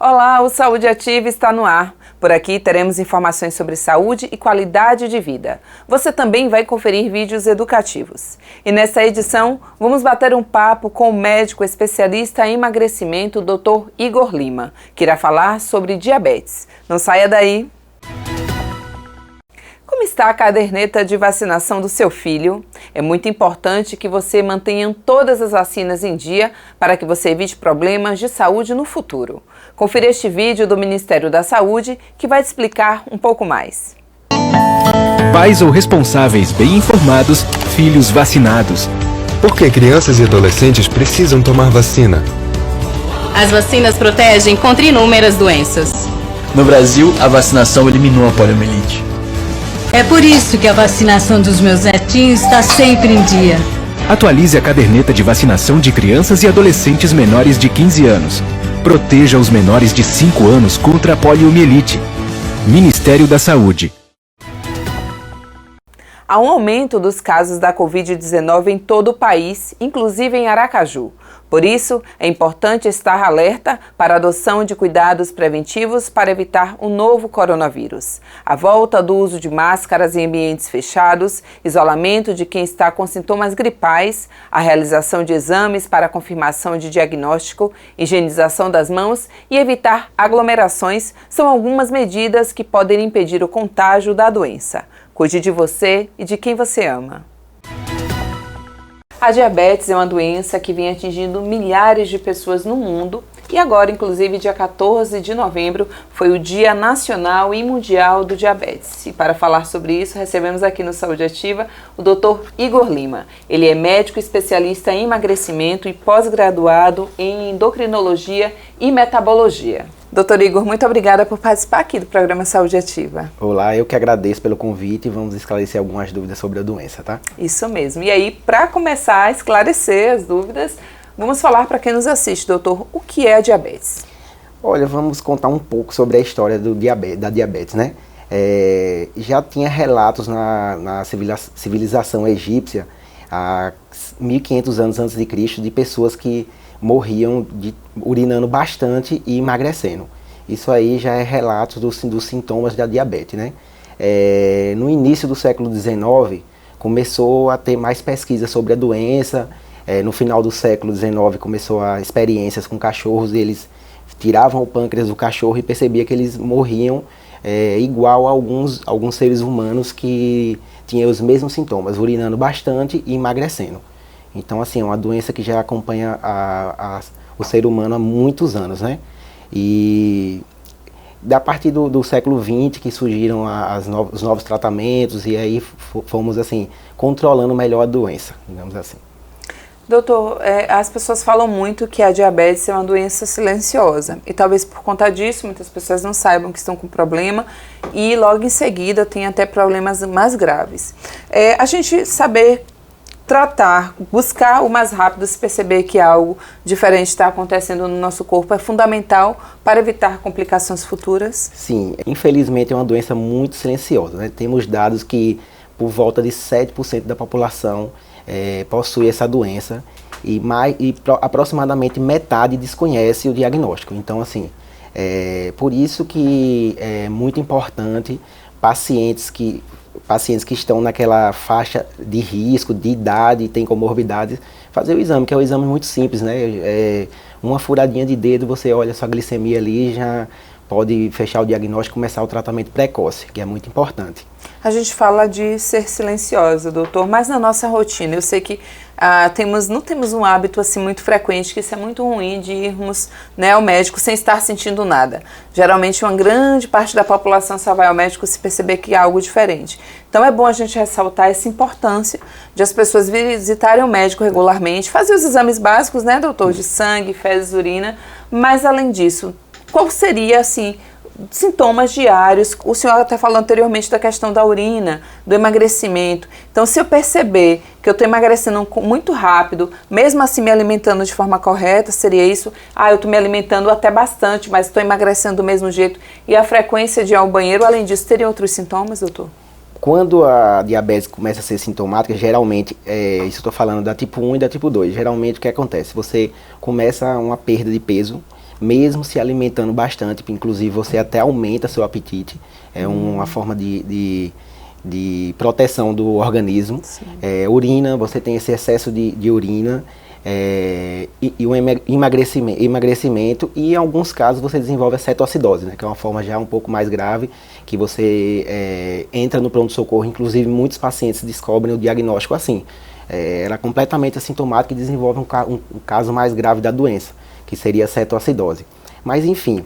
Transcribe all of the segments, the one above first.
Olá, o Saúde Ativa está no ar. Por aqui teremos informações sobre saúde e qualidade de vida. Você também vai conferir vídeos educativos. E nesta edição, vamos bater um papo com o médico especialista em emagrecimento, Dr. Igor Lima, que irá falar sobre diabetes. Não saia daí! Como está a caderneta de vacinação do seu filho? É muito importante que você mantenha todas as vacinas em dia para que você evite problemas de saúde no futuro. Confira este vídeo do Ministério da Saúde que vai te explicar um pouco mais. Pais ou responsáveis bem informados, filhos vacinados. Por que crianças e adolescentes precisam tomar vacina? As vacinas protegem contra inúmeras doenças. No Brasil, a vacinação eliminou a poliomielite. É por isso que a vacinação dos meus netinhos está sempre em dia. Atualize a caderneta de vacinação de crianças e adolescentes menores de 15 anos. Proteja os menores de 5 anos contra a poliomielite. Ministério da Saúde. Há um aumento dos casos da Covid-19 em todo o país, inclusive em Aracaju. Por isso, é importante estar alerta para a adoção de cuidados preventivos para evitar o novo coronavírus. A volta do uso de máscaras em ambientes fechados, isolamento de quem está com sintomas gripais, a realização de exames para confirmação de diagnóstico, higienização das mãos e evitar aglomerações são algumas medidas que podem impedir o contágio da doença. Cuide de você e de quem você ama. A diabetes é uma doença que vem atingindo milhares de pessoas no mundo e agora, inclusive, dia 14 de novembro, foi o Dia Nacional e Mundial do Diabetes. E para falar sobre isso, recebemos aqui no Saúde Ativa o Dr. Igor Lima. Ele é médico especialista em emagrecimento e pós-graduado em endocrinologia e metabologia. Doutor Igor, muito obrigada por participar aqui do programa Saúde Ativa. Olá, eu que agradeço pelo convite e vamos esclarecer algumas dúvidas sobre a doença, tá? Isso mesmo. E aí, para começar a esclarecer as dúvidas, vamos falar para quem nos assiste, doutor, o que é a diabetes? Olha, vamos contar um pouco sobre a história da diabetes, né? Já tinha relatos na civilização egípcia, há 1500 anos antes de Cristo, de pessoas que morriam urinando bastante e emagrecendo. Isso aí já é relato dos sintomas da diabetes, né? No início do século XIX, começou a ter mais pesquisa sobre a doença. No final do século XIX, começou a experiências com cachorros, e eles tiravam o pâncreas do cachorro e percebia que eles morriam igual a alguns seres humanos que tinham os mesmos sintomas, urinando bastante e emagrecendo. Então, assim, é uma doença que já acompanha o ser humano há muitos anos, né? E a partir do século XX que surgiram os novos tratamentos, e aí fomos, assim, controlando melhor a doença, digamos assim. Doutor, as pessoas falam muito que a diabetes é uma doença silenciosa e talvez por conta disso muitas pessoas não saibam que estão com problema e logo em seguida tem até problemas mais graves. A gente saber tratar, buscar o mais rápido, se perceber que algo diferente está acontecendo no nosso corpo é fundamental para evitar complicações futuras? Sim, infelizmente é uma doença muito silenciosa, né? Temos dados que por volta de 7% da população possui essa doença e aproximadamente metade desconhece o diagnóstico. Então, assim, por isso que é muito importante pacientes que estão naquela faixa de risco, de idade, tem comorbidades, fazer o exame, que é um exame muito simples, né? Uma furadinha de dedo, você olha a sua glicemia ali, já pode fechar o diagnóstico e começar o tratamento precoce, que é muito importante. A gente fala de ser silenciosa, doutor, mas na nossa rotina, eu sei que não temos um hábito assim muito frequente, que isso é muito ruim de irmos, né, ao médico sem estar sentindo nada. Geralmente uma grande parte da população só vai ao médico se perceber que há algo diferente. Então é bom a gente ressaltar essa importância de as pessoas visitarem o médico regularmente, fazer os exames básicos, né, doutor, de sangue, fezes, urina, mas além disso, qual seria, assim, sintomas diários? O senhor até falou anteriormente da questão da urina, do emagrecimento. Então, se eu perceber que eu estou emagrecendo muito rápido, mesmo assim me alimentando de forma correta, seria isso? Eu estou me alimentando até bastante, mas estou emagrecendo do mesmo jeito. E a frequência de ir ao banheiro, além disso, teria outros sintomas, doutor? Quando a diabetes começa a ser sintomática, geralmente, isso eu estou falando da tipo 1 e da tipo 2, geralmente o que acontece? Você começa uma perda de peso, mesmo se alimentando bastante, inclusive você até aumenta seu apetite, é uma forma de proteção do organismo. Urina, você tem esse excesso de urina, e o emagrecimento, e em alguns casos você desenvolve a cetoacidose, né, que é uma forma já um pouco mais grave, que você entra no pronto-socorro, inclusive muitos pacientes descobrem o diagnóstico assim. Era completamente assintomático e desenvolve um caso mais grave da doença, que seria a cetoacidose. Mas enfim,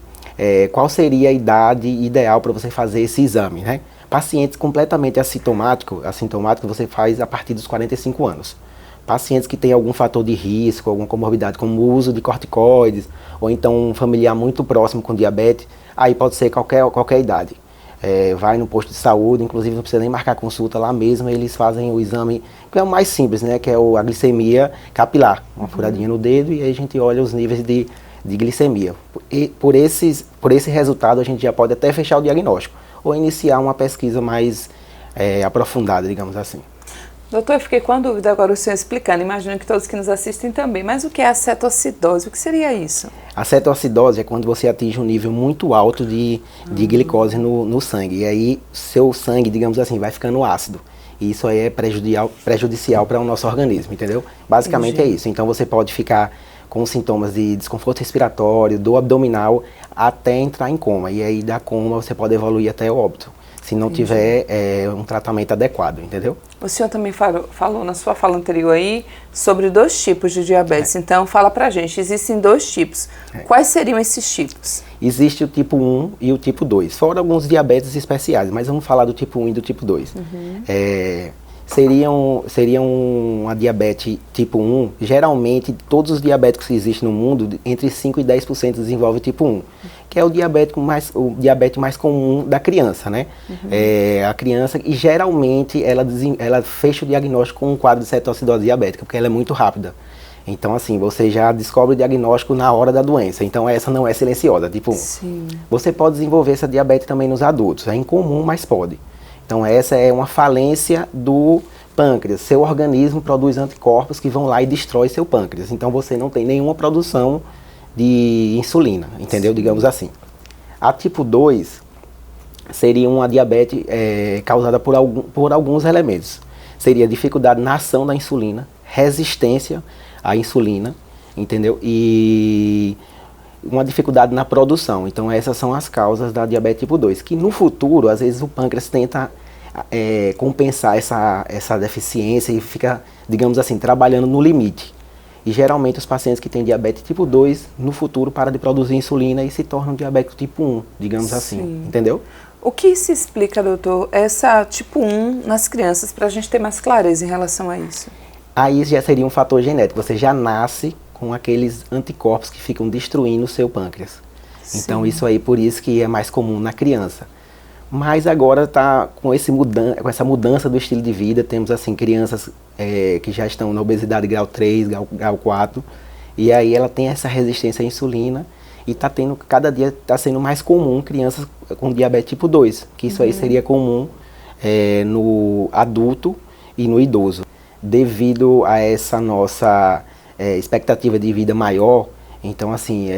qual seria a idade ideal para você fazer esse exame, né? Pacientes completamente assintomáticos você faz a partir dos 45 anos. Pacientes que têm algum fator de risco, alguma comorbidade, como o uso de corticoides, ou então um familiar muito próximo com diabetes, aí pode ser qualquer idade. Vai no posto de saúde, inclusive não precisa nem marcar consulta, lá mesmo eles fazem o exame, que é o mais simples, né, que é a glicemia capilar, uma furadinha no dedo, e aí a gente olha os níveis de glicemia. E por esse resultado a gente já pode até fechar o diagnóstico, ou iniciar uma pesquisa mais aprofundada, digamos assim. Doutor, eu fiquei com a dúvida agora o senhor explicando, imagino que todos que nos assistem também, mas o que é a cetoacidose? O que seria isso? A cetoacidose é quando você atinge um nível muito alto de glicose no sangue, e aí seu sangue, digamos assim, vai ficando ácido. E isso aí é prejudicial para o nosso organismo, entendeu? Basicamente é isso. Então você pode ficar com sintomas de desconforto respiratório, dor abdominal, até entrar em coma. E aí da coma você pode evoluir até o óbito, se não tiver um tratamento adequado, entendeu? O senhor também falou na sua fala anterior aí sobre 2 tipos de diabetes. Então fala pra gente, existem 2 tipos. Quais seriam esses tipos? Existe o tipo 1 e o tipo 2, fora alguns diabetes especiais, mas vamos falar do tipo 1 e do tipo 2. Seriam a diabetes tipo 1, geralmente todos os diabéticos que existem no mundo, entre 5 e 10% desenvolvem tipo 1, que é o diabetes mais comum da criança, né? A criança, e geralmente ela fecha o diagnóstico com um quadro de cetoacidose diabética, porque ela é muito rápida. Então, assim, você já descobre o diagnóstico na hora da doença. Então, essa não é silenciosa, tipo 1. Sim. Você pode desenvolver essa diabetes também nos adultos. É incomum, mas pode. Então, essa é uma falência do pâncreas. Seu organismo produz anticorpos que vão lá e destrói seu pâncreas. Então, você não tem nenhuma produção de insulina, entendeu? Sim. Digamos assim. A tipo 2 seria uma diabetes causada por alguns elementos. Seria dificuldade na ação da insulina, resistência à insulina, entendeu? E uma dificuldade na produção. Então essas são as causas da diabetes tipo 2, que no futuro, às vezes o pâncreas tenta compensar essa deficiência e fica, digamos assim, trabalhando no limite. E geralmente os pacientes que têm diabetes tipo 2, no futuro, param de produzir insulina e se tornam diabéticos tipo 1, digamos assim, entendeu? O que se explica, doutor, essa tipo 1 nas crianças, para a gente ter mais clareza em relação a isso? Aí já seria um fator genético, você já nasce com aqueles anticorpos que ficam destruindo o seu pâncreas. Sim. Então isso aí, por isso que é mais comum na criança. Mas agora está com essa mudança do estilo de vida, temos assim crianças que já estão na obesidade grau 3, grau 4, e aí ela tem essa resistência à insulina, e cada dia está sendo mais comum crianças com diabetes tipo 2, que isso aí seria comum no adulto e no idoso. Devido a essa nossa expectativa de vida maior, então assim,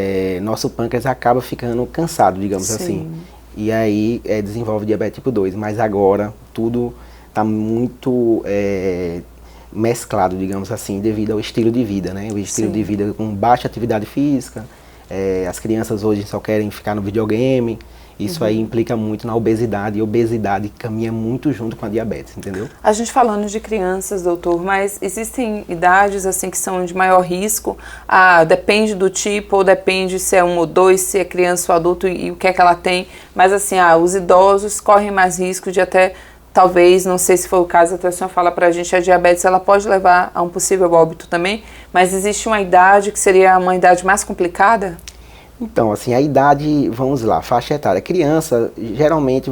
nosso pâncreas acaba ficando cansado, digamos assim. E aí desenvolve diabetes tipo 2, mas agora tudo está muito mesclado, digamos assim, devido ao estilo de vida, né? O estilo de vida com baixa atividade física, as crianças hoje só querem ficar no videogame. Isso aí implica muito na obesidade, e a obesidade caminha muito junto com a diabetes, entendeu? A gente falando de crianças, doutor, mas existem idades assim que são de maior risco? Depende do tipo, ou depende se é 1 ou 2, se é criança ou adulto e o que é que ela tem. Mas assim, os idosos correm mais risco de até, talvez, não sei se foi o caso, até a senhora fala pra gente, a diabetes ela pode levar a um possível óbito também, mas existe uma idade que seria uma idade mais complicada? Então, assim, a idade, vamos lá, faixa etária. Criança, geralmente,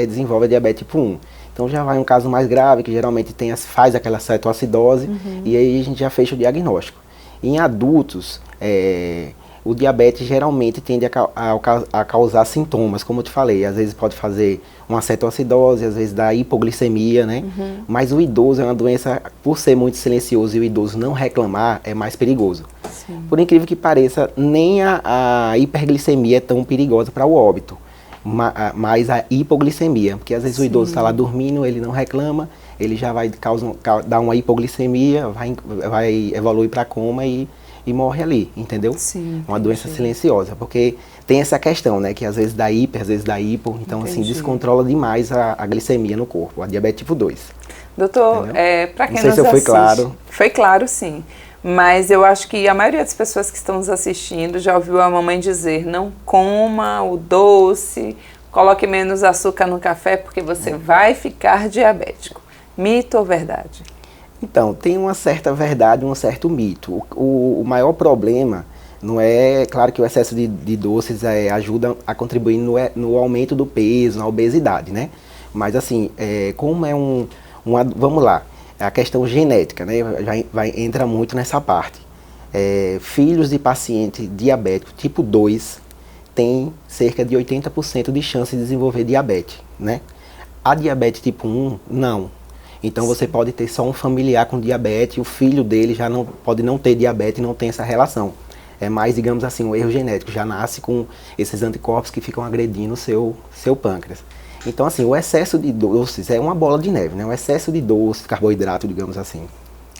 desenvolve a diabetes tipo 1. Então, já vai um caso mais grave, que geralmente faz aquela cetoacidose, e aí a gente já fecha o diagnóstico. Em adultos, o diabetes geralmente tende a causar sintomas, como eu te falei. Às vezes pode fazer uma cetoacidose, às vezes dá hipoglicemia, né? Mas o idoso é uma doença, por ser muito silencioso e o idoso não reclamar, é mais perigoso. Sim. Por incrível que pareça, nem a hiperglicemia é tão perigosa para o óbito, mas a hipoglicemia, porque às vezes o idoso está lá dormindo, ele não reclama, ele já vai dar uma hipoglicemia, vai evoluir para coma e morre ali, entendeu? Sim, uma doença silenciosa, porque tem essa questão, né, que às vezes dá hiper, às vezes dá hipo, então assim, descontrola demais a glicemia no corpo, a diabetes tipo 2. Doutor, para quem não sei nos se eu fui assiste, claro. Foi claro, sim. Mas eu acho que a maioria das pessoas que estão nos assistindo já ouviu a mamãe dizer: não coma o doce, coloque menos açúcar no café porque você vai ficar diabético. Mito ou verdade? Então, tem uma certa verdade e um certo mito. O maior problema não é, claro que o excesso de doces ajuda a contribuir no aumento do peso, na obesidade, né? Mas assim, como é vamos lá, a questão genética, né? Entra muito nessa parte. Filhos de paciente diabético tipo 2 têm cerca de 80% de chance de desenvolver diabetes, né? A diabetes tipo 1, não. Então você pode ter só um familiar com diabetes, o filho dele já pode não ter diabetes e não tem essa relação. É mais, digamos assim, um erro genético, já nasce com esses anticorpos que ficam agredindo o seu pâncreas. Então assim, o excesso de doces é uma bola de neve, né? O excesso de doces, carboidrato, digamos assim,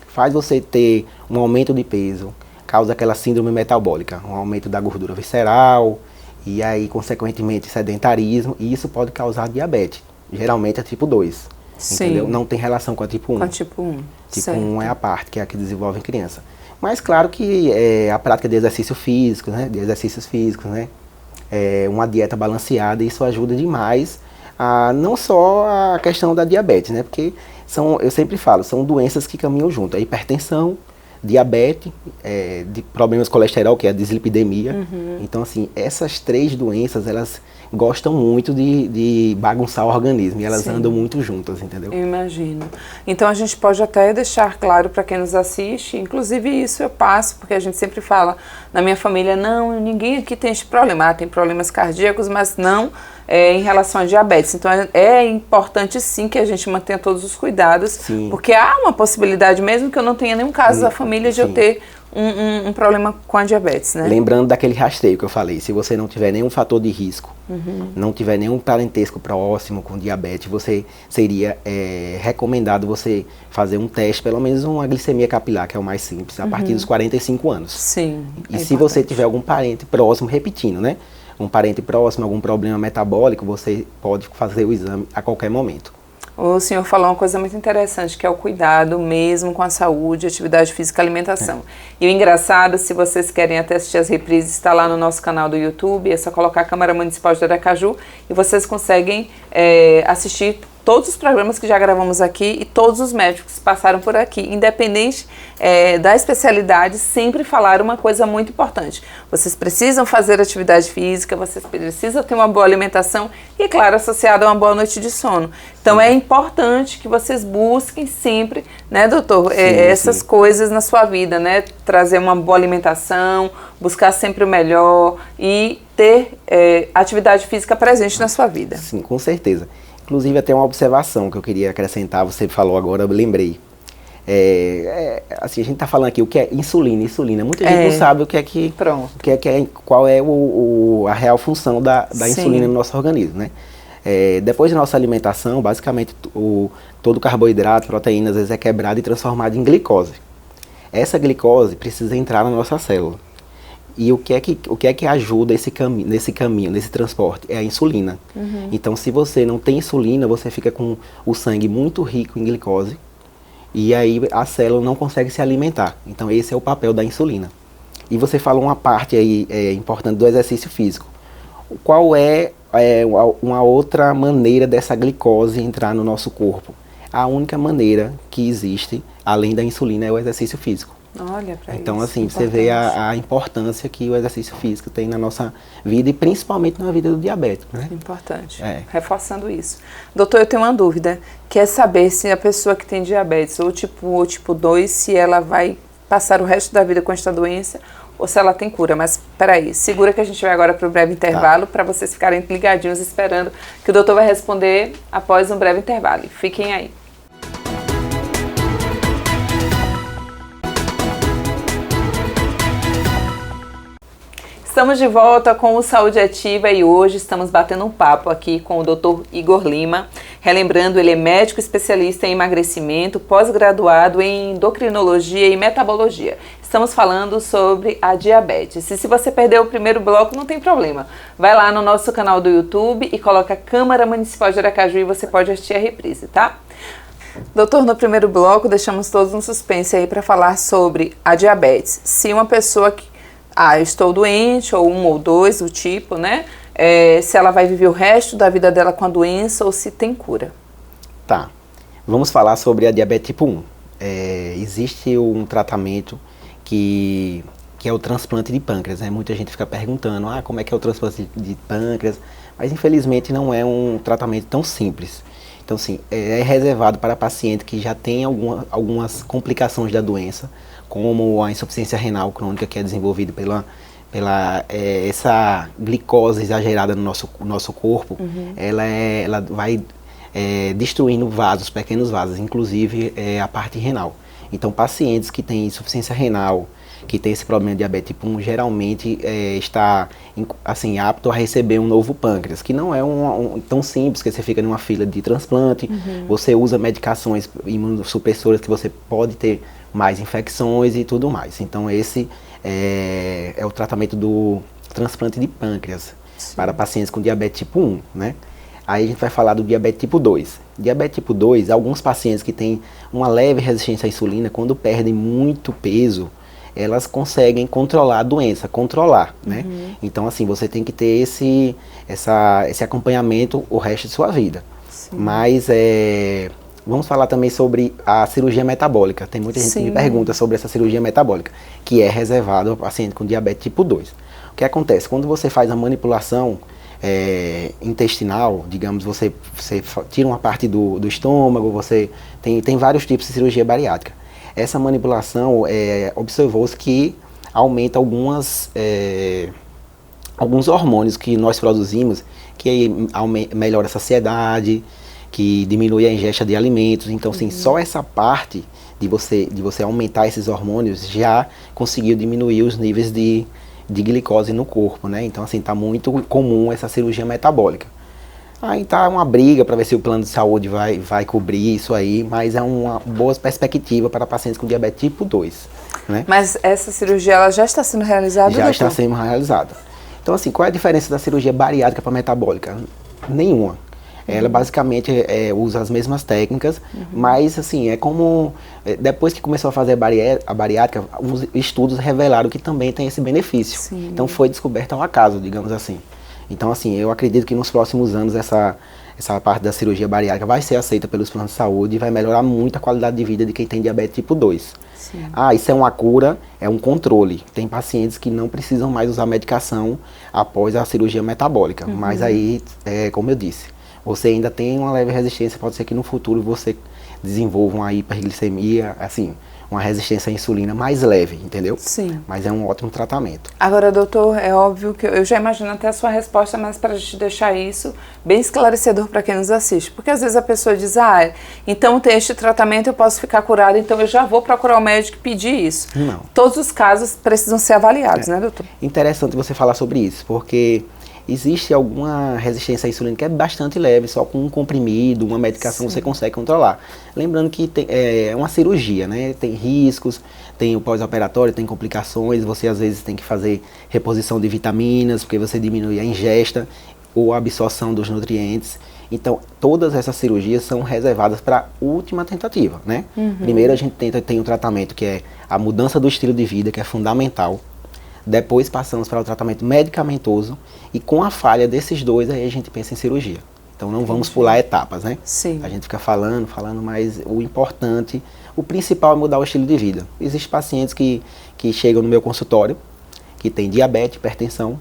faz você ter um aumento de peso, causa aquela síndrome metabólica, um aumento da gordura visceral, e aí, consequentemente, sedentarismo, e isso pode causar diabetes, geralmente é tipo 2. Entendeu? Não tem relação com a tipo 1. Com a tipo 1. Tipo 1 é a parte, que é a que desenvolve em criança. Mas claro que a prática de exercícios físicos, né? Uma dieta balanceada, isso ajuda demais não só a questão da diabetes, né? Porque eu sempre falo, são doenças que caminham junto. A hipertensão, diabetes, de problemas de colesterol, que é a dislipidemia. Então, assim, essas 3 doenças, elas gostam muito de bagunçar o organismo e elas andam muito juntas, entendeu? Eu imagino. Então a gente pode até deixar claro para quem nos assiste, inclusive isso eu passo, porque a gente sempre fala, na minha família, não, ninguém aqui tem esse problema, tem problemas cardíacos, mas não em relação à diabetes. Então é importante sim que a gente mantenha todos os cuidados, porque há uma possibilidade, mesmo que eu não tenha nenhum caso da família, de eu ter um problema com a diabetes, né? Lembrando daquele rastreio que eu falei, se você não tiver nenhum fator de risco, não tiver nenhum parentesco próximo com diabetes, seria recomendado você fazer um teste, pelo menos uma glicemia capilar, que é o mais simples, a partir dos 45 anos. Sim. E se você tiver algum parente próximo, repetindo, né? Um parente próximo, algum problema metabólico, você pode fazer o exame a qualquer momento. O senhor falou uma coisa muito interessante, que é o cuidado mesmo com a saúde, atividade física e alimentação. E o engraçado, se vocês querem até assistir as reprises, está lá no nosso canal do YouTube, é só colocar a Câmara Municipal de Aracaju e vocês conseguem assistir todos os programas que já gravamos aqui e todos os médicos que passaram por aqui, independente da especialidade, sempre falaram uma coisa muito importante. Vocês precisam fazer atividade física, vocês precisam ter uma boa alimentação e, claro, associada a uma boa noite de sono. Então é importante que vocês busquem sempre, né, doutor, essas coisas na sua vida, né? Trazer uma boa alimentação, buscar sempre o melhor e ter atividade física presente na sua vida. Sim, com certeza. Inclusive, até uma observação que eu queria acrescentar, você falou agora, eu lembrei. Assim, a gente está falando aqui o que é insulina. Muita gente não sabe o que é que... Pronto. Qual é a real função da insulina no nosso organismo, né? Depois da nossa alimentação, basicamente, todo carboidrato, proteína, às vezes é quebrado e transformado em glicose. Essa glicose precisa entrar na nossa célula. E o que é que ajuda nesse caminho, nesse transporte? É a insulina. Então, se você não tem insulina, você fica com o sangue muito rico em glicose e aí a célula não consegue se alimentar. Então, esse é o papel da insulina. E você falou uma parte aí importante do exercício físico. Qual é uma outra maneira dessa glicose entrar no nosso corpo? A única maneira que existe, além da insulina, é o exercício físico. Olha pra então, isso, assim, você vê a importância que o exercício físico tem na nossa vida e principalmente na vida do diabético, né? Importante. Reforçando isso. Doutor, eu tenho uma dúvida. Quer saber se a pessoa que tem diabetes ou tipo 2, se ela vai passar o resto da vida com esta doença ou se ela tem cura. Mas peraí, segura que a gente vai agora para o breve intervalo, para vocês ficarem ligadinhos esperando que o doutor vai responder após um breve intervalo. Fiquem aí. Estamos de volta com o Saúde Ativa e hoje estamos batendo um papo aqui com o Dr. Igor Lima. Relembrando, ele é médico especialista em emagrecimento, pós-graduado em endocrinologia e metabologia. Estamos falando sobre a diabetes. E se você perdeu o primeiro bloco, não tem problema. Vai lá no nosso canal do YouTube e coloca Câmara Municipal de Aracaju e você pode assistir a reprise, tá? Doutor, no primeiro bloco deixamos todos no suspense aí para falar sobre a diabetes. Se uma pessoa que estou doente, ou 1 ou 2, o tipo, né? Se ela vai viver o resto da vida dela com a doença ou se tem cura. Tá. Vamos falar sobre a diabetes tipo 1. Existe um tratamento que é o transplante de pâncreas, né? Muita gente fica perguntando, como é que é o transplante de pâncreas? Mas infelizmente não é um tratamento tão simples. Então, sim, é reservado para paciente que já tem algumas complicações da doença, como a insuficiência renal crônica, que é desenvolvida pela essa glicose exagerada no nosso corpo. Ela vai destruindo vasos, pequenos vasos, inclusive a parte renal. Então, pacientes que têm insuficiência renal, que tem esse problema de diabetes tipo 1, geralmente está assim, apto a receber um novo pâncreas, que não é tão simples, que você fica numa fila de transplante, você usa medicações imunossupressoras que você pode ter mais infecções e tudo mais. Então esse é o tratamento do transplante de pâncreas. Sim. Para pacientes com diabetes tipo 1, né? Aí a gente vai falar do diabetes tipo 2. Diabetes tipo 2, alguns pacientes que têm uma leve resistência à insulina, quando perdem muito peso, elas conseguem controlar a doença, né? Então, assim, você tem que ter esse acompanhamento o resto de sua vida. Sim. Mas, vamos falar também sobre a cirurgia metabólica. Tem muita gente que me pergunta sobre essa cirurgia metabólica, que é reservada ao paciente com diabetes tipo 2. O que acontece? Quando você faz a manipulação intestinal, digamos, você tira uma parte do estômago, você tem vários tipos de cirurgia bariátrica. Essa manipulação, observou-se que aumenta alguns hormônios que nós produzimos, que melhora a saciedade, que diminui a ingesta de alimentos. Então, assim, só essa parte de você aumentar esses hormônios já conseguiu diminuir os níveis de glicose no corpo, né? Então, assim, está muito comum essa cirurgia metabólica. Aí tá uma briga para ver se o plano de saúde vai cobrir isso aí, mas é uma boa perspectiva para pacientes com diabetes tipo 2, né? Mas essa cirurgia ela já está sendo realizada? Já está sendo realizada. Então, assim, qual é a diferença da cirurgia bariátrica para metabólica? Nenhuma. Ela basicamente usa as mesmas técnicas, mas assim, é como depois que começou a fazer a bariátrica, os estudos revelaram que também tem esse benefício. Sim. Então foi descoberto ao acaso, digamos assim. Então, assim, eu acredito que nos próximos anos essa parte da cirurgia bariátrica vai ser aceita pelos planos de saúde e vai melhorar muito a qualidade de vida de quem tem diabetes tipo 2. Sim. Isso é uma cura, é um controle. Tem pacientes que não precisam mais usar medicação após a cirurgia metabólica. Mas aí, como eu disse, você ainda tem uma leve resistência, pode ser que no futuro você desenvolva uma hiperglicemia, assim, uma resistência à insulina mais leve, entendeu? Sim. Mas é um ótimo tratamento. Agora, doutor, é óbvio que eu já imagino até a sua resposta, mas para a gente deixar isso bem esclarecedor para quem nos assiste. Porque às vezes a pessoa diz, então tem este tratamento, eu posso ficar curada, então eu já vou procurar o médico e pedir isso. Não. Todos os casos precisam ser avaliados, né, doutor? Interessante você falar sobre isso, porque existe alguma resistência à insulina que é bastante leve, só com um comprimido, uma medicação você consegue controlar. Lembrando que é uma cirurgia, né? Tem riscos, tem o pós-operatório, tem complicações, você às vezes tem que fazer reposição de vitaminas, porque você diminui a ingesta ou a absorção dos nutrientes. Então, todas essas cirurgias são reservadas para a última tentativa, né? Primeiro a gente tem um tratamento que é a mudança do estilo de vida, que é fundamental. Depois passamos para o tratamento medicamentoso e com a falha desses dois aí a gente pensa em cirurgia. Então não vamos pular etapas, né? Sim. A gente fica falando, mas o importante, o principal é mudar o estilo de vida. Existem pacientes que chegam no meu consultório, que tem diabetes, hipertensão,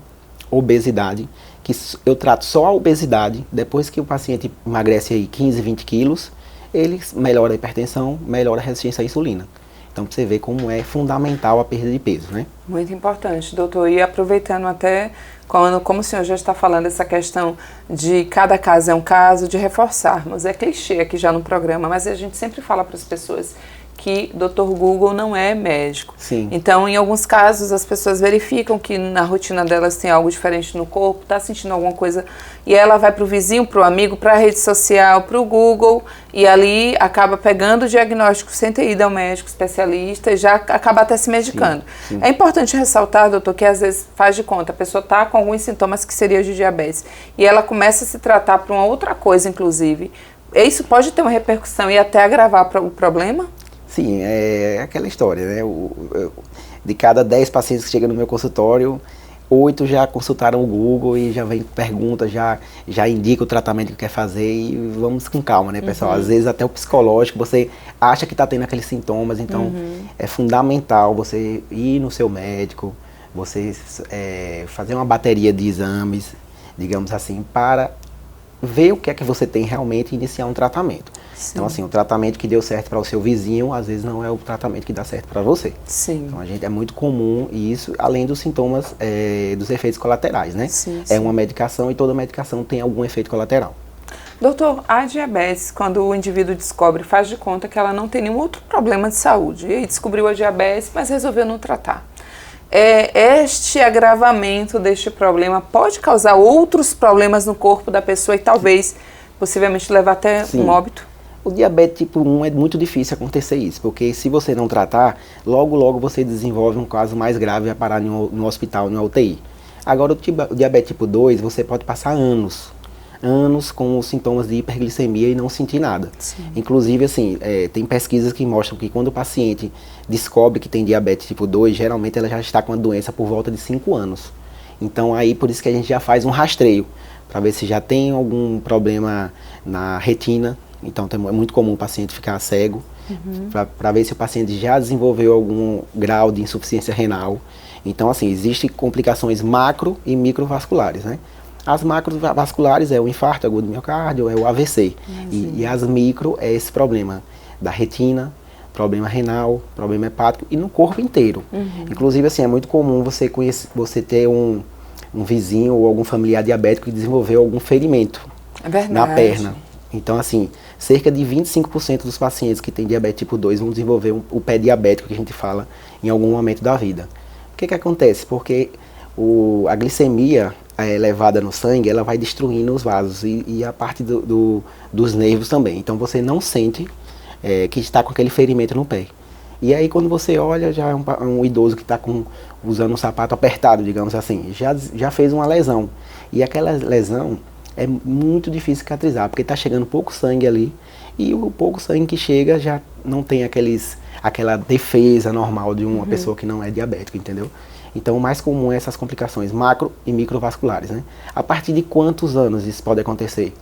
obesidade, que eu trato só a obesidade, depois que o paciente emagrece aí 15, 20 quilos, ele melhora a hipertensão, melhora a resistência à insulina. Então, pra você ver como é fundamental a perda de peso, né? Muito importante, doutor. E aproveitando até, como o senhor já está falando, essa questão de cada caso é um caso, de reforçarmos. É clichê aqui já no programa, mas a gente sempre fala para as pessoas que Dr. Google não é médico. Sim. Então, em alguns casos, as pessoas verificam que na rotina delas tem algo diferente no corpo, está sentindo alguma coisa, e ela vai para o vizinho, para o amigo, para a rede social, para o Google, e ali acaba pegando o diagnóstico sem ter ido ao médico especialista e já acaba até se medicando. Sim, sim. É importante ressaltar, doutor, que às vezes faz de conta, a pessoa está com alguns sintomas que seriam de diabetes, e ela começa a se tratar para uma outra coisa, inclusive. Isso pode ter uma repercussão e até agravar o problema? Sim, é aquela história, né? De cada 10 pacientes que chegam no meu consultório, 8 já consultaram o Google e já vem pergunta, já indica o tratamento que quer fazer e vamos com calma, né, pessoal? Às vezes até o psicológico, você acha que está tendo aqueles sintomas, então é fundamental você ir no seu médico, você fazer uma bateria de exames, digamos assim, para ver o que é que você tem realmente e iniciar um tratamento. Sim. Então, assim, o tratamento que deu certo para o seu vizinho, às vezes não é o tratamento que dá certo para você. Sim. Então, é muito comum isso, além dos sintomas, dos efeitos colaterais, né? Sim, é sim. uma medicação e toda medicação tem algum efeito colateral. Doutor, a diabetes, quando o indivíduo descobre, faz de conta que ela não tem nenhum outro problema de saúde. E aí descobriu a diabetes, mas resolveu não tratar. Este agravamento deste problema pode causar outros problemas no corpo da pessoa e talvez, possivelmente, levar até um óbito? O diabetes tipo 1 é muito difícil acontecer isso, porque se você não tratar, logo você desenvolve um caso mais grave e vai parar no hospital, no UTI. Agora, o diabetes tipo 2, você pode passar anos com os sintomas de hiperglicemia e não sentir nada. Sim. Inclusive, assim, tem pesquisas que mostram que quando o paciente descobre que tem diabetes tipo 2, geralmente ela já está com a doença por volta de 5 anos. Então, aí, por isso que a gente já faz um rastreio, para ver se já tem algum problema na retina. Então, é muito comum o paciente ficar cego, para ver se o paciente já desenvolveu algum grau de insuficiência renal. Então, assim, existem complicações macro e microvasculares, né? As macrovasculares é o infarto agudo do miocárdio, é o AVC. E as micro é esse problema da retina, problema renal, problema hepático e no corpo inteiro. Inclusive, assim, é muito comum você ter um vizinho ou algum familiar diabético que desenvolveu algum ferimento na perna. Então, assim, cerca de 25% dos pacientes que têm diabetes tipo 2 vão desenvolver o pé diabético, que a gente fala, em algum momento da vida. O que acontece? Porque a glicemia elevada no sangue, ela vai destruindo os vasos e a parte dos nervos também. Então, você não sente que está com aquele ferimento no pé. E aí, quando você olha, já é um idoso que está usando um sapato apertado, digamos assim, já fez uma lesão. E aquela lesão é muito difícil cicatrizar, porque está chegando pouco sangue ali, e o pouco sangue que chega já não tem aquela defesa normal de uma pessoa que não é diabética, entendeu? Então, o mais comum é essas complicações macro e microvasculares, né? A partir de quantos anos isso pode acontecer?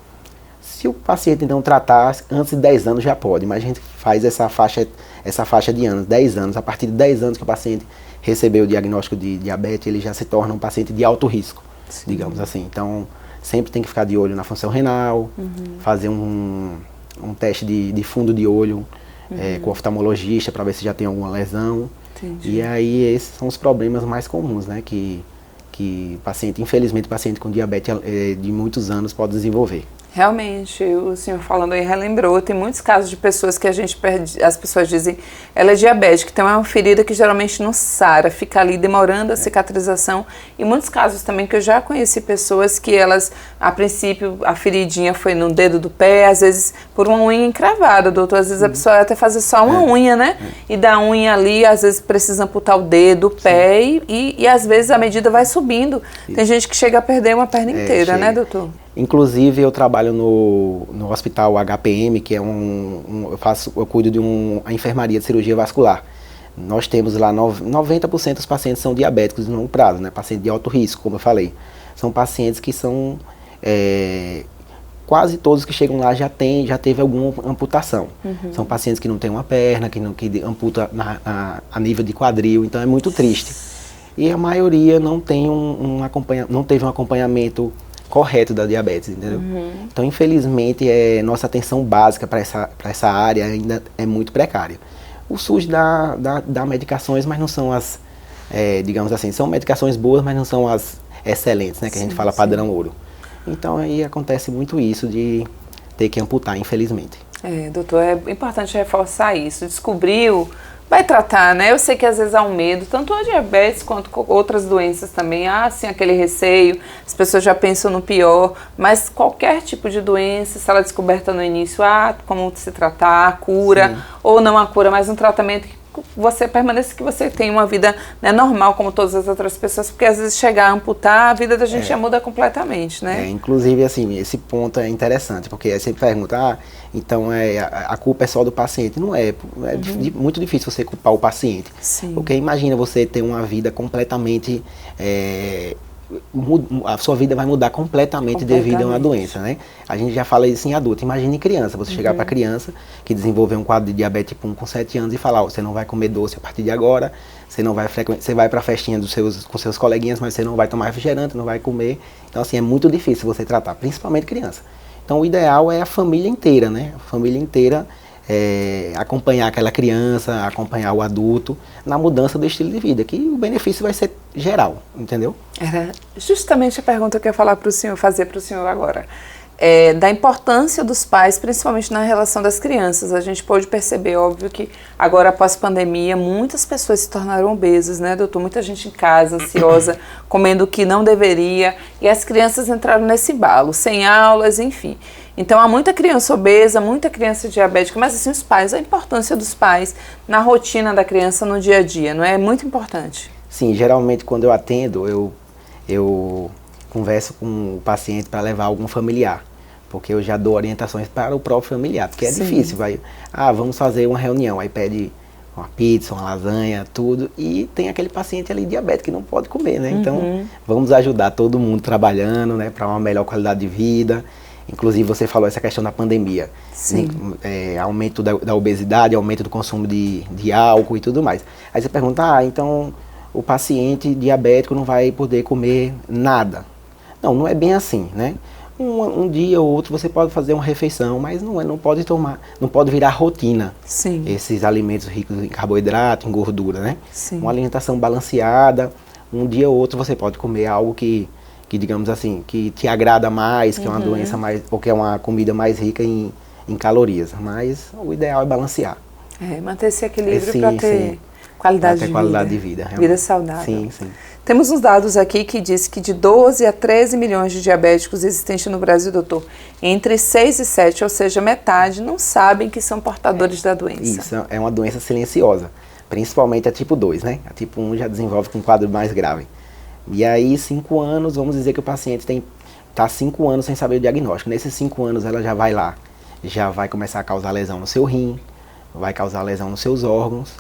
Se o paciente não tratar, antes de 10 anos já pode, mas a gente faz essa faixa de anos, 10 anos. A partir de 10 anos que o paciente recebeu o diagnóstico de diabetes, ele já se torna um paciente de alto risco, digamos assim. Então, sempre tem que ficar de olho na função renal, fazer um teste de fundo de olho com o oftalmologista para ver se já tem alguma lesão. Entendi. E aí esses são os problemas mais comuns, né, que infelizmente o paciente com diabetes de muitos anos pode desenvolver. Realmente, o senhor falando aí relembrou, tem muitos casos de pessoas que as pessoas dizem, ela é diabética, então é uma ferida que geralmente não sara, fica ali demorando a cicatrização, e muitos casos também que eu já conheci pessoas que elas, a princípio, a feridinha foi no dedo do pé, às vezes por uma unha encravada, doutor, às vezes a pessoa vai até fazer só uma unha, né, e da unha ali, às vezes precisa amputar o dedo, o pé, e às vezes a medida vai subindo, tem gente que chega a perder uma perna inteira, né, doutor? Inclusive, eu trabalho no hospital HPM, que é eu cuido de uma enfermaria de cirurgia vascular. Nós temos lá 90% dos pacientes são diabéticos de longo prazo, né? Pacientes de alto risco, como eu falei. São pacientes que são, quase todos que chegam lá já teve alguma amputação. São pacientes que não têm uma perna, que amputa a nível de quadril, então é muito triste. E a maioria não tem não teve um acompanhamento correto da diabetes, entendeu? Então, infelizmente, nossa atenção básica para essa área ainda é muito precária. O SUS dá medicações, mas não são as, digamos assim, são medicações boas, mas não são as excelentes, né? Que a gente fala padrão ouro. Então aí acontece muito isso de ter que amputar, infelizmente. Doutor, é importante reforçar isso. Descobriu, vai tratar, né? Eu sei que às vezes há um medo, tanto a diabetes quanto outras doenças também. Há, sim, aquele receio, as pessoas já pensam no pior, mas qualquer tipo de doença, se ela é descoberta no início, como se tratar, a cura, sim, ou não a cura, mas um tratamento que você permaneça, que você tenha uma vida, né, normal como todas as outras pessoas, porque às vezes chegar a amputar, a vida da gente já muda completamente, né? Inclusive, assim, esse ponto é interessante, porque aí você pergunta, então a culpa é só do paciente. Não é, muito difícil você culpar o paciente. Sim. Porque imagina você ter uma vida completamente, a sua vida vai mudar completamente devido a uma doença, né? A gente já fala isso em adulto, imagine criança, você chegar para criança que desenvolveu um quadro de diabetes tipo 1 com 7 anos e falar, você não vai comer doce a partir de agora, você vai para a festinha com seus coleguinhas, mas você não vai tomar refrigerante, não vai comer. Então assim, é muito difícil você tratar, principalmente criança. Então o ideal é a família inteira, né? A família inteira acompanhar aquela criança, acompanhar o adulto na mudança do estilo de vida, que o benefício vai ser geral, entendeu? Era justamente a pergunta que eu ia falar para o senhor, fazer para o senhor agora. Da importância dos pais, principalmente na relação das crianças. A gente pode perceber, óbvio, que agora após pandemia, muitas pessoas se tornaram obesas, né, doutor? Muita gente em casa, ansiosa, comendo o que não deveria, e as crianças entraram nesse embalo, sem aulas, enfim. Então há muita criança obesa, muita criança diabética, mas assim os pais, a importância dos pais na rotina da criança no dia a dia, não é? É muito importante. Sim, geralmente quando eu atendo, eu converso com o paciente para levar algum familiar, porque eu já dou orientações para o próprio familiar, porque é difícil, vamos fazer uma reunião, aí pede uma pizza, uma lasanha, tudo, e tem aquele paciente ali diabético que não pode comer, né? Então vamos ajudar todo mundo trabalhando, né, para uma melhor qualidade de vida. Inclusive você falou essa questão da pandemia, aumento da obesidade, aumento do consumo de álcool e tudo mais. Aí você pergunta, então o paciente diabético não vai poder comer nada. Não é bem assim, né? Um dia ou outro você pode fazer uma refeição, mas não pode virar rotina. Sim. Esses alimentos ricos em carboidrato, em gordura, né? Sim. Uma alimentação balanceada, um dia ou outro você pode comer algo que digamos assim, que te agrada mais, que é uma doença mais, ou que é uma comida mais rica em calorias. Mas o ideal é balancear. Manter esse equilíbrio para ter qualidade de vida. Vida saudável. Sim. Temos uns dados aqui que diz que de 12 a 13 milhões de diabéticos existentes no Brasil, doutor, entre 6 e 7, ou seja, metade, não sabem que são portadores da doença. Isso, é uma doença silenciosa, principalmente a tipo 2, né? A tipo 1 já desenvolve com um quadro mais grave. E aí, 5 anos, vamos dizer que o paciente está 5 anos sem saber o diagnóstico. Nesses 5 anos, ela já vai lá, já vai começar a causar lesão no seu rim, vai causar lesão nos seus órgãos,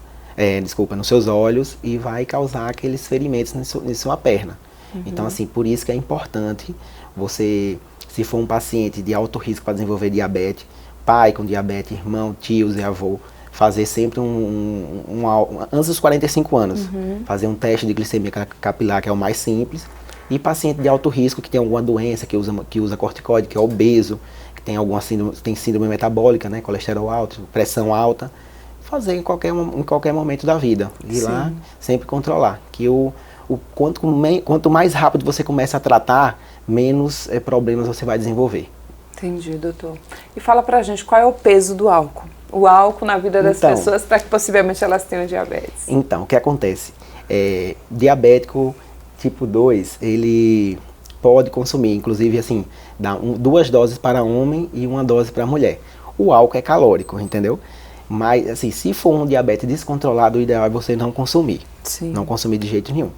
nos seus olhos, e vai causar aqueles ferimentos na sua perna. Então, assim, por isso que é importante você, se for um paciente de alto risco para desenvolver diabetes, pai com diabetes, irmão, tios e avô, fazer sempre antes dos 45 anos, fazer um teste de glicemia capilar, que é o mais simples, e paciente de alto risco que tem alguma doença, que usa corticoide, que é obeso, que tem alguma síndrome metabólica, né, colesterol alto, pressão alta, fazer em qualquer momento da vida, ir lá, sempre controlar, que quanto mais rápido você começa a tratar, menos problemas você vai desenvolver. Entendi, doutor. E fala pra gente, qual é o peso do álcool? O álcool na vida das pessoas para que possivelmente elas tenham diabetes. Então, o que acontece? Diabético tipo 2, ele pode consumir, inclusive assim, 2 doses para homem e 1 dose para mulher. O álcool é calórico, entendeu? Mas assim, se for um diabetes descontrolado, o ideal é você não consumir. Sim. Não consumir de jeito nenhum.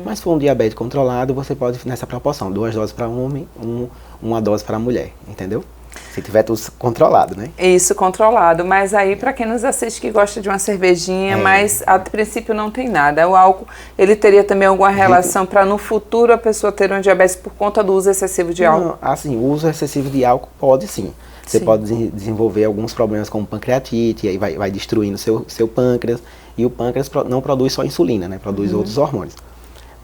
Mas se for um diabetes controlado, você pode nessa proporção, 2 doses para homem, 1 dose para mulher, entendeu? Se tiver tudo controlado, né? Isso, controlado. Mas aí, para quem nos assiste que gosta de uma cervejinha, mas a princípio não tem nada. O álcool, ele teria também alguma relação para no futuro a pessoa ter um diabetes por conta do uso excessivo de álcool? Não, assim, o uso excessivo de álcool pode sim. Você pode desenvolver alguns problemas como pancreatite, e aí vai destruindo seu pâncreas. E o pâncreas não produz só insulina, né? Produz outros hormônios.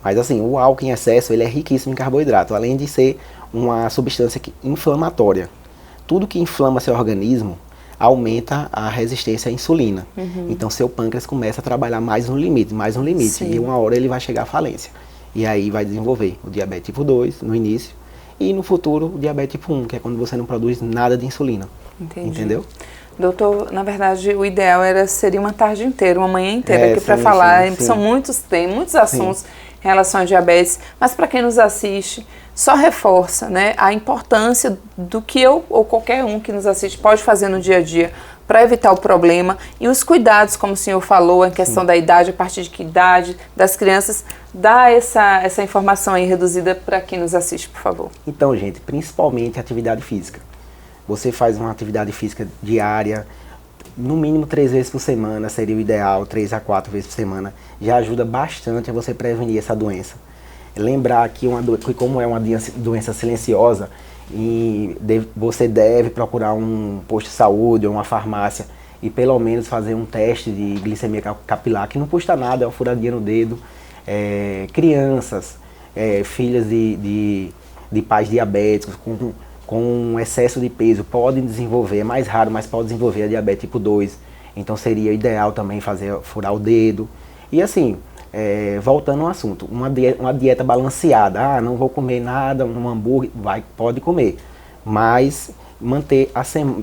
Mas assim, o álcool em excesso, ele é riquíssimo em carboidrato, além de ser uma substância inflamatória. Tudo que inflama seu organismo, aumenta a resistência à insulina. Então seu pâncreas começa a trabalhar mais no limite, Sim. e uma hora ele vai chegar à falência. E aí vai desenvolver o diabetes tipo 2 no início e no futuro o diabetes tipo 1, que é quando você não produz nada de insulina. Entendi. Entendeu? Doutor, na verdade, o ideal seria uma tarde inteira, uma manhã inteira aqui para sim, falar. sim. São muitos temas, muitos assuntos em relação à diabetes, mas para quem nos assiste, só reforça, né, a importância do que eu ou qualquer um que nos assiste pode fazer no dia a dia para evitar o problema e os cuidados, como o senhor falou, a questão da idade, a partir de que idade, das crianças, dá essa informação aí reduzida para quem nos assiste, por favor. Então, gente, principalmente atividade física. Você faz uma atividade física diária, no mínimo 3 vezes por semana, seria o ideal, 3 a 4 vezes por semana, já ajuda bastante a você prevenir essa doença. Lembrar que como é uma doença silenciosa, você deve procurar um posto de saúde ou uma farmácia e pelo menos fazer um teste de glicemia capilar, que não custa nada, é uma furadinha no dedo. Crianças, filhas de pais diabéticos com excesso de peso podem desenvolver, é mais raro, mas pode desenvolver a diabetes tipo 2. Então seria ideal também furar o dedo. E assim, voltando ao assunto, uma dieta balanceada. Não vou comer nada, um hambúrguer, pode comer. Mas manter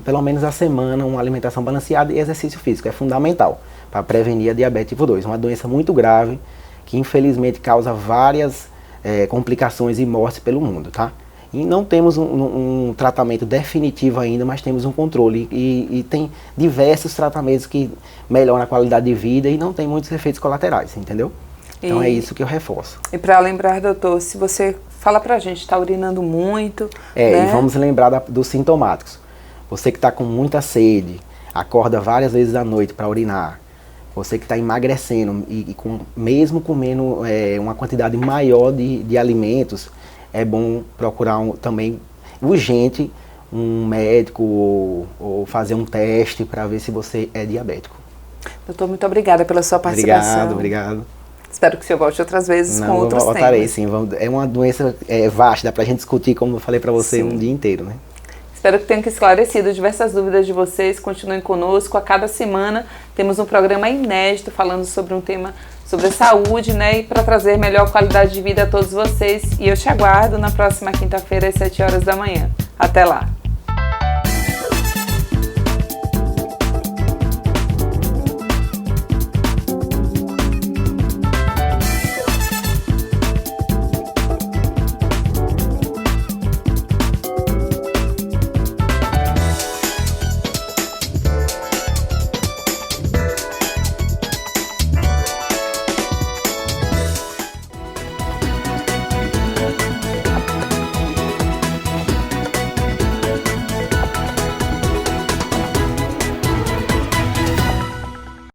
pelo menos a semana uma alimentação balanceada e exercício físico é fundamental para prevenir a diabetes tipo 2. Uma doença muito grave que infelizmente causa várias complicações e mortes pelo mundo, tá? E não temos um tratamento definitivo ainda, mas temos um controle e tem diversos tratamentos que melhoram a qualidade de vida e não tem muitos efeitos colaterais, entendeu? Então é isso que eu reforço. E para lembrar, doutor, se você fala pra gente, está urinando muito, né? E vamos lembrar dos sintomáticos. Você que está com muita sede, acorda várias vezes à noite para urinar. Você que está emagrecendo mesmo comendo uma quantidade maior de alimentos, é bom procurar também urgente um médico ou fazer um teste para ver se você é diabético. Doutor, muito obrigada pela sua participação. Obrigado. Espero que o senhor volte outras vezes com outros temas. Voltarei sim. É uma doença vasta, dá para a gente discutir, como eu falei para você, um dia inteiro, né? Espero que tenha esclarecido diversas dúvidas de vocês. Continuem conosco. A cada semana temos um programa inédito falando sobre um tema sobre a saúde, né? E para trazer melhor qualidade de vida a todos vocês. E eu te aguardo na próxima quinta-feira às 7 horas da manhã. Até lá!